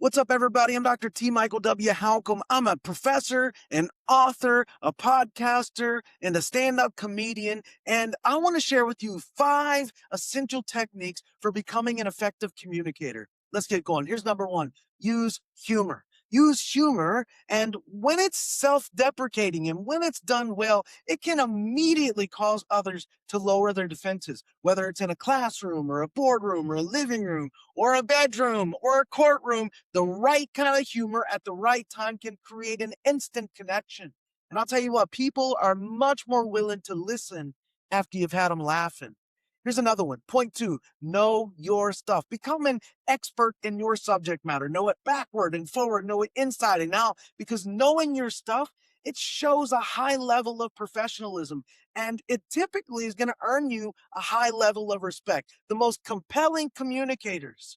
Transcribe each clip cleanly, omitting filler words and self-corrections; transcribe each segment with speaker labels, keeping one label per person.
Speaker 1: What's up, everybody? I'm Dr. T. Michael W. Halcomb. I'm a professor, an author, a podcaster, and a stand-up comedian. And I want to share with you 5 essential techniques for becoming an effective communicator. Let's get going. Here's number 1. Use humor. Use humor, and when it's self-deprecating and when it's done well, it can immediately cause others to lower their defenses, whether it's in a classroom or a boardroom or a living room or a bedroom or a courtroom. The right kind of humor at the right time can create an instant connection. And I'll tell you what, people are much more willing to listen after you've had them laughing. Here's another one. Point 2, know your stuff. Become an expert in your subject matter. Know it backward and forward, know it inside and out, because knowing your stuff, it shows a high level of professionalism, and it typically is going to earn you a high level of respect. The most compelling communicators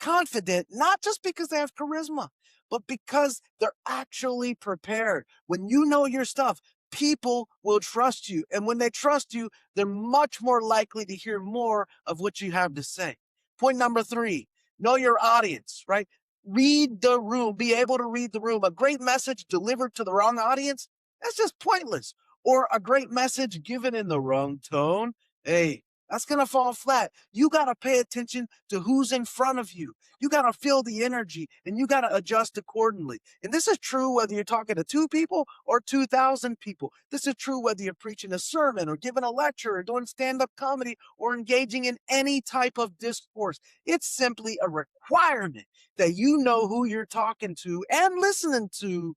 Speaker 1: confident, not just because they have charisma, but because they're actually prepared. When you know your stuff, people will trust you. And when they trust you, they're much more likely to hear more of what you have to say. Point number 3, know your audience, right? Read the room, be able to read the room. A great message delivered to the wrong audience, that's just pointless. Or a great message given in the wrong tone, hey, that's going to fall flat. You got to pay attention to who's in front of you. You got to feel the energy and you got to adjust accordingly. And this is true whether you're talking to 2 people or 2,000 people. This is true whether you're preaching a sermon or giving a lecture or doing stand-up comedy or engaging in any type of discourse. It's simply a requirement that you know who you're talking to and listening to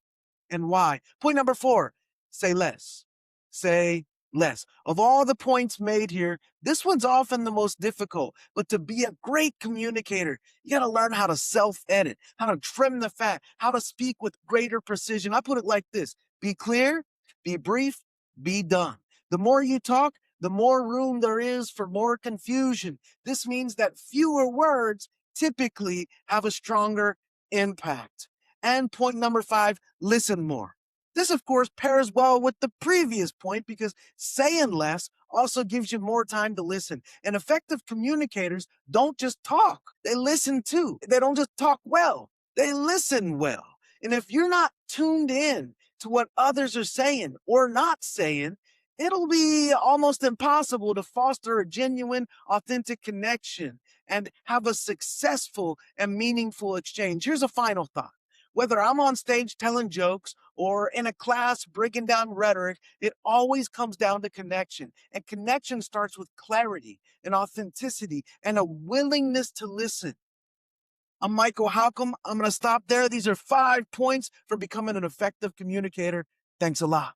Speaker 1: and why. Point number 4, say less. Say less. Of all the points made here, this one's often the most difficult, but to be a great communicator, you got to learn how to self-edit, how to trim the fat, how to speak with greater precision. I put it like this: be clear, be brief, be done. The more you talk, the more room there is for more confusion. This means that fewer words typically have a stronger impact. And point number 5, listen more. This, of course, pairs well with the previous point because saying less also gives you more time to listen. And effective communicators don't just talk, they listen too. They don't just talk well, they listen well. And if you're not tuned in to what others are saying or not saying, it'll be almost impossible to foster a genuine, authentic connection and have a successful and meaningful exchange. Here's a final thought. Whether I'm on stage telling jokes or in a class breaking down rhetoric, it always comes down to connection. And connection starts with clarity and authenticity and a willingness to listen. I'm Michael Halcomb. I'm going to stop there. These are 5 points for becoming an effective communicator. Thanks a lot.